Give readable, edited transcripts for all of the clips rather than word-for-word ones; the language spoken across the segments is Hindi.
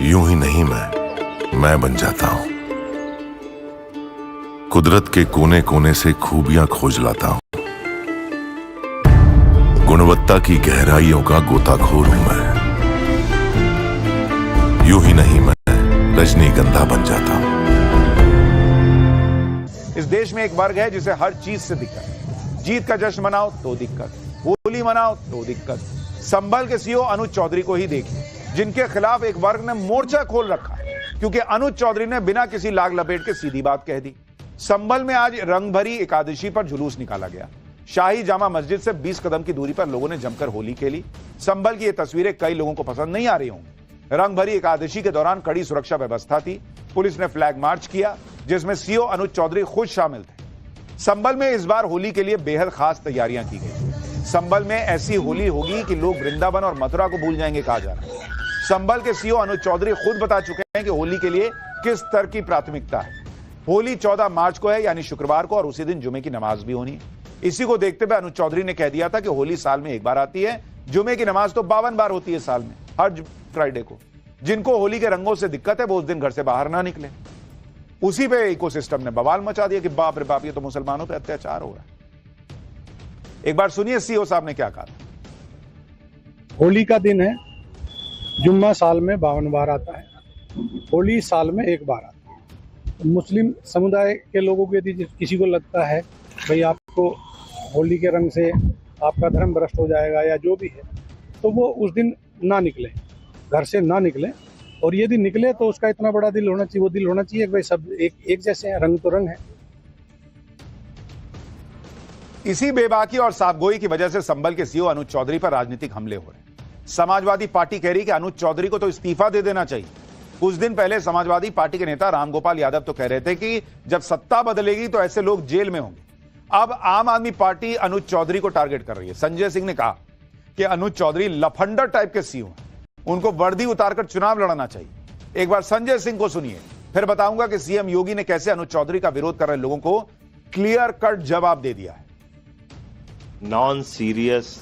यूं ही नहीं मैं बन जाता हूं। कुदरत के कोने कोने से खूबियां खोज लाता हूं। गुणवत्ता की गहराइयों का गोताखोर हूं मैं। यूं ही नहीं मैं रजनीगंधा बन जाता हूं। इस देश में एक वर्ग है जिसे हर चीज से दिक्कत। जीत का जश्न मनाओ तो दिक्कत, होली मनाओ तो दिक्कत। संभल के सीईओ अनुज चौधरी को ही देखिए, जिनके खिलाफ एक वर्ग ने मोर्चा खोल रखा है क्योंकि अनुज चौधरी ने बिना किसी लाग लपेट के सीधी बात कह दी। संभल में आज रंगभरी एकादशी पर जुलूस निकाला गया। शाही जामा मस्जिद से 20 कदम की दूरी पर लोगों ने जमकर होली खेली। संभल की ये तस्वीरें कई लोगों को पसंद नहीं आ रही होंगी। रंगभरी एकादशी के दौरान कड़ी सुरक्षा व्यवस्था थी। पुलिस ने फ्लैग मार्च किया जिसमें सीईओ अनुज चौधरी खुद शामिल थे। संभल में इस बार होली के लिए बेहद खास तैयारियां की गई। संभल में ऐसी होली होगी कि लोग वृंदावन और मथुरा को भूल जाएंगे, कहा जा रहा है। संभल के सीईओ अनुज चौधरी खुद बता चुके हैं कि होली के लिए किस स्तर की प्राथमिकता है। होली 14 मार्च को है, यानी शुक्रवार को, और उसी दिन जुमे की नमाज भी होनी है। इसी को देखते हुए अनुज चौधरी ने कह दिया था कि होली साल में एक बार आती है, जुमे की नमाज तो 52 बार होती है साल में, हर फ्राइडे को। जिनको होली के रंगों से दिक्कत है वो उस दिन घर से बाहर ना निकले। उसी पे इकोसिस्टम ने बवाल मचा दिया कि बाप रे बाप, ये तो मुसलमानों पे अत्याचार हो रहा है। एक बार सुनिए सीईओ साहब ने क्या कहा। होली का दिन है, जुम्मा साल में 52 बार आता है, होली साल में एक बार आता है। मुस्लिम समुदाय के लोगों के यदि किसी को लगता है भाई आपको होली के रंग से आपका धर्म भ्रष्ट हो जाएगा या जो भी है, तो वो उस दिन ना निकले, घर से ना निकले। और यदि निकले तो उसका इतना बड़ा दिल होना चाहिए, वो दिल होना चाहिए कि भाई सब एक जैसे हैं, रंग तो रंग है। इसी बेबाकी और साफगोई की वजह से संभल के सीईओ अनुज चौधरी पर राजनीतिक हमले हो रहे हैं। समाजवादी पार्टी कह रही कि अनुज चौधरी को तो इस्तीफा दे देना चाहिए। कुछ दिन पहले समाजवादी पार्टी के नेता रामगोपाल यादव तो कह रहे थे कि जब सत्ता बदलेगी तो ऐसे लोग जेल में होंगे। अब आम आदमी पार्टी अनुज चौधरी को टारगेट कर रही है। संजय सिंह ने कहा कि अनुज चौधरी लफंडर टाइप के सीईओ हैं, उनको वर्दी उतारकर चुनाव लड़ना चाहिए। एक बार संजय सिंह को सुनिए, फिर बताऊंगा कि सीएम योगी ने कैसे अनुज चौधरी का विरोध कर रहे लोगों को क्लियर कट जवाब दे दिया है। नॉन सीरियस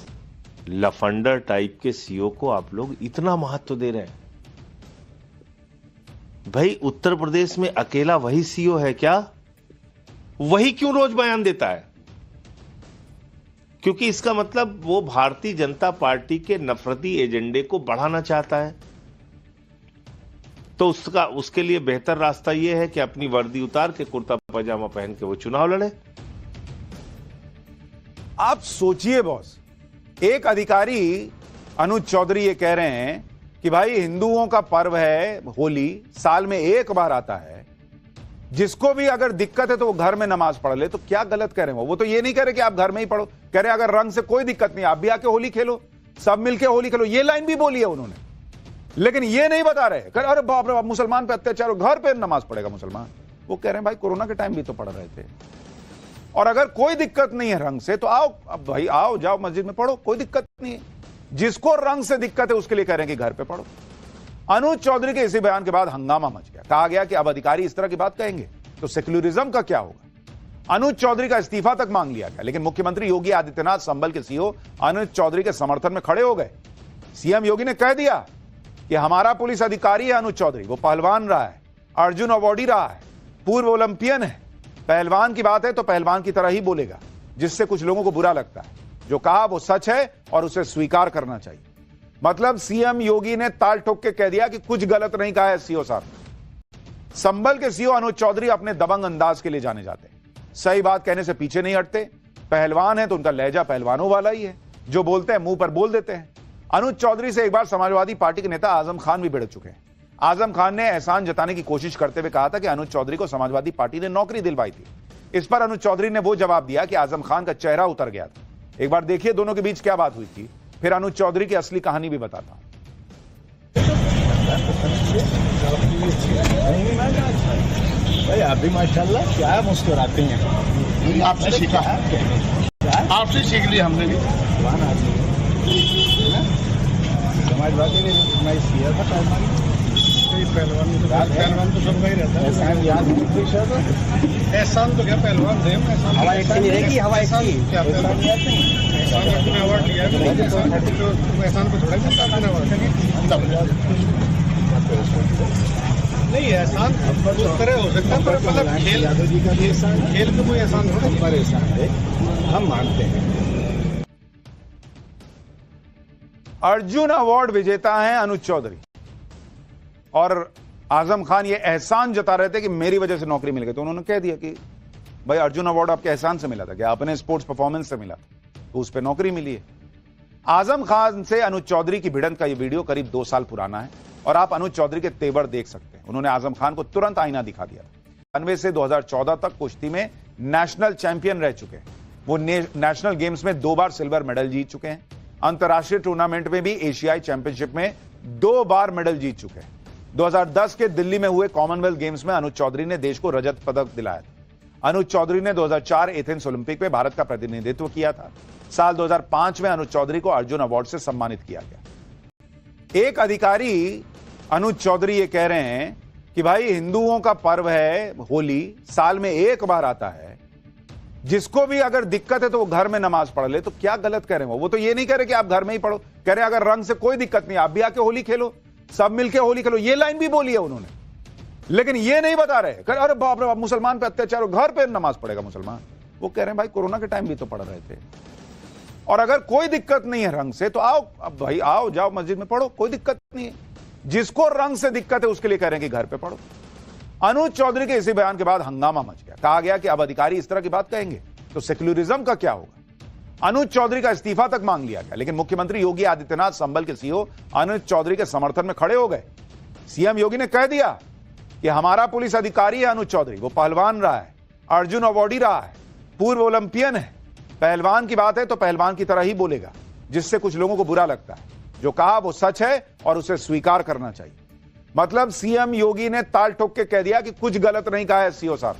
लफंडर टाइप के सीईओ को आप लोग इतना महत्व दे रहे हैं। भाई उत्तर प्रदेश में अकेला वही सीईओ है क्या? वही क्यों रोज बयान देता है? क्योंकि इसका मतलब वो भारतीय जनता पार्टी के नफरती एजेंडे को बढ़ाना चाहता है। तो उसके लिए बेहतर रास्ता यह है कि अपनी वर्दी उतार के कुर्ता पजामा पहन के वो चुनाव लड़े। आप सोचिए बॉस, एक अधिकारी अनुज चौधरी ये कह रहे हैं कि भाई हिंदुओं का पर्व है होली, साल में एक बार आता है, जिसको भी अगर दिक्कत है तो वो घर में नमाज पढ़ ले। तो क्या गलत कह रहे हैं वो तो ये नहीं कह रहे कि आप घर में ही पढ़ो, कह रहे हैं अगर रंग से कोई दिक्कत नहीं, आप भी आके होली खेलो, सब मिलके होली खेलो। ये लाइन भी बोली है उन्होंने, लेकिन ये नहीं बता रहे अरे बाप रे बाप मुसलमान पे अत्याचार, घर पे नमाज पढ़ेगा मुसलमान। वो कह रहे हैं भाई कोरोना के टाइम भी तो पढ़ रहे थे, और अगर कोई दिक्कत नहीं है रंग से तो आओ, अब भाई आओ जाओ मस्जिद में पढ़ो, कोई दिक्कत नहीं है। जिसको रंग से दिक्कत है उसके लिए कह रहे हैं कि घर पे पढ़ो। अनुज चौधरी के इसी बयान के बाद हंगामा मच गया। कहा गया कि अब अधिकारी इस तरह की बात कहेंगे तो सेक्युलरिज्म का क्या होगा। अनुज चौधरी का इस्तीफा तक मांग लिया गया, लेकिन मुख्यमंत्री योगी आदित्यनाथ संभल के सीईओ अनुज चौधरी के समर्थन में खड़े हो गए। सीएम योगी ने कह दिया कि हमारा पुलिस अधिकारी है अनुज चौधरी, वो पहलवान रहा है, अर्जुन अवार्डी रहा है, पूर्व ओलंपियन है। पहलवान की बात है तो पहलवान की तरह ही बोलेगा, जिससे कुछ लोगों को बुरा लगता है। जो कहा वो सच है और उसे स्वीकार करना चाहिए। मतलब सीएम योगी ने ताल ठोक के कह दिया कि कुछ गलत नहीं कहा है सीईओ साहब। संभल के सीईओ अनुज चौधरी अपने दबंग अंदाज के लिए जाने जाते हैं। सही बात कहने से पीछे नहीं हटते। पहलवान है तो उनका लहजा पहलवानों वाला ही है, जो बोलते हैं मुंह पर बोल देते हैं। अनुज चौधरी से एक बार समाजवादी पार्टी के नेता आजम खान भी भिड़ चुके हैं। आजम खान ने एहसान जताने की कोशिश करते हुए कहा था कि अनुज चौधरी को समाजवादी पार्टी ने नौकरी दिलवाई थी। इस पर अनुज चौधरी ने वो जवाब दिया कि आजम खान का चेहरा उतर गया था। एक बार देखिए दोनों के बीच क्या बात हुई थी, फिर अनुज चौधरी की असली कहानी भी बताता हूं। भाई आप भी माशाल्लाह क्या मुस्कुराते हैं। आपसे सीखा है, आपसे सीख लिया हमने भी। समाजवादी ने फरमाइश किया था पहलवान तो सबका ही रहता है। एहसान याद है, एहसान तो क्या पहलवान थे, हवाई रहेगी, हवाई क्या पहलवान याद नहीं। एहसान ने अवार्ड लिया है, एहसान को थोड़ा अवार्ड नहीं एहसान उस तरह हो सकता है, पर मतलब खेल यादव जी का भी एहसान, खेल का कोई एहसान थोड़ा पर एहसान है, हम मानते हैं। अर्जुन अवार्ड विजेता हैं अनुज चौधरी और आजम खान ये एहसान जता रहे थे कि मेरी वजह से नौकरी मिल गई, तो उन्होंने कह दिया कि भाई अर्जुन अवार्ड आपके एहसान से मिला था, क्या अपने स्पोर्ट्स परफॉर्मेंस से मिला, तो उस पर नौकरी मिली है। आजम खान से अनुज चौधरी की भिड़ंत का यह वीडियो करीब 2 साल पुराना है और आप अनुज चौधरी के तेवर देख सकते हैं। उन्होंने आजम खान को तुरंत आईना दिखा दिया। 92 से 2014 तक कुश्ती में नेशनल चैंपियन रह चुके हैं। वो नेशनल गेम्स में 2 बार सिल्वर मेडल जीत चुके हैं। अंतर्राष्ट्रीय टूर्नामेंट में भी एशियाई चैंपियनशिप में 2 बार मेडल जीत चुके हैं। 2010 के दिल्ली में हुए कॉमनवेल्थ गेम्स में अनुज चौधरी ने देश को रजत पदक दिलाया था। अनुज चौधरी ने 2004 एथेंस ओलंपिक में भारत का प्रतिनिधित्व किया था। साल 2005 में अनुज चौधरी को अर्जुन अवार्ड से सम्मानित किया गया। एक अधिकारी अनुज चौधरी ये कह रहे हैं कि भाई हिंदुओं का पर्व है होली, साल में 1 बार आता है, जिसको भी अगर दिक्कत है तो वो घर में नमाज पढ़ ले। तो क्या गलत कह रहे हैं वो तो ये नहीं कह रहे कि आप घर में ही पढ़ो, कह रहे हैं अगर रंग से कोई दिक्कत नहीं आप भी आके होली खेलो, सब मिलके होली खेलो। ये लाइन भी बोली है उन्होंने, लेकिन ये नहीं बता रहे अरे बाप रे बाप मुसलमान पे अत्याचार, घर पे नमाज पढ़ेगा मुसलमान। वो कह रहे हैं भाई कोरोना के टाइम भी तो पढ़ रहे थे, और अगर कोई दिक्कत नहीं है रंग से तो आओ, अब भाई आओ जाओ मस्जिद में पढ़ो, कोई दिक्कत नहीं है। जिसको रंग से दिक्कत है उसके लिए कह रहे हैं कि घर पे पढ़ो। अनुज चौधरी के इसी बयान के बाद हंगामा मच गया। कहा गया कि अब अधिकारी इस तरह की बात कहेंगे तो सेक्युलरिज्म का क्या होगा। अनुज चौधरी का इस्तीफा तक मांग लिया गया, लेकिन मुख्यमंत्री योगी आदित्यनाथ संभल के सीओ अनुज चौधरी के समर्थन में खड़े हो गए। सीएम योगी ने कह दिया कि हमारा पुलिस अधिकारी है अनुज चौधरी, वो पहलवान रहा है, अर्जुन अवार्डी रहा है, पूर्व ओलंपियन है। पहलवान की बात है तो पहलवान की तरह ही बोलेगा, जिससे कुछ लोगों को बुरा लगता है। जो कहा वो सच है और उसे स्वीकार करना चाहिए। मतलब सीएम योगी ने ताल ठोक के कह दिया कि कुछ गलत नहीं कहा है सीओ साहब।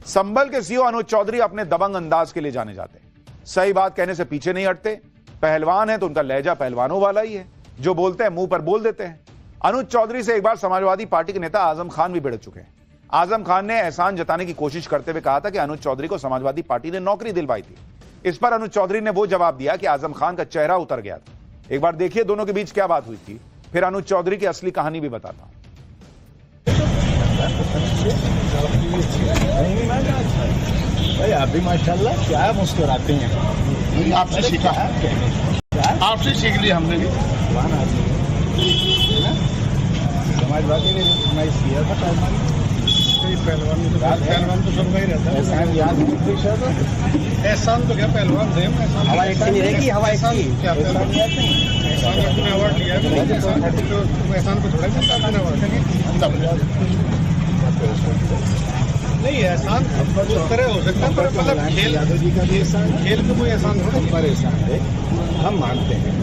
संभल के सीओ अनुज चौधरी अपने दबंग अंदाज के लिए जाने जाते हैं, सही बात कहने से पीछे नहीं हटते। पहलवान है तो उनका लहजा पहलवानों वाला ही है, जो बोलते हैं मुंह पर बोल देते हैं। अनुज चौधरी से एक बार समाजवादी पार्टी के नेता आजम खान भी भिड़ चुके हैं। आजम खान ने एहसान जताने की कोशिश करते हुए कहा था कि अनुज चौधरी को समाजवादी पार्टी ने नौकरी दिलवाई थी। इस पर अनुज चौधरी ने वो जवाब दिया कि आजम खान का चेहरा उतर गया था। एक बार देखिए दोनों के बीच क्या बात हुई थी, फिर अनुज चौधरी की असली कहानी भी बताता हूं। भाई आप भी माशाल्लाह क्या मुस्कुराते हैं, आपसे सीखा है, आपसे सीख लिया हमने भी। समाजवादी ने फरमाइश किया था पहलवान तो सबका ही रहता है, एहसान याद है। एहसान तो क्या पहलवान थे, हवा एक नहीं रहेगी, हवा एहसान क्या पहलवान याद नहीं, एहसान अपने अवार्ड लिया तो एहसान को थोड़ा मिलता अपने अवार्ड नहीं एहसान उस तरह हो सकता है, पर मतलब खेल यादव जी का भी एहसान, खेल का कोई एहसान थोड़ा पर एहसान है, हम मानते हैं।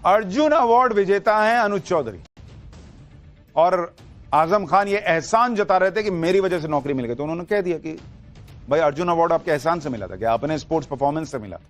अर्जुन अवार्ड विजेता हैं अनुज चौधरी और आजम खान ये एहसान जता रहे थे कि मेरी वजह से नौकरी मिल गई, तो उन्होंने कह दिया कि भाई अर्जुन अवार्ड आपके एहसान से मिला था, क्या अपने स्पोर्ट्स परफॉर्मेंस से मिला था।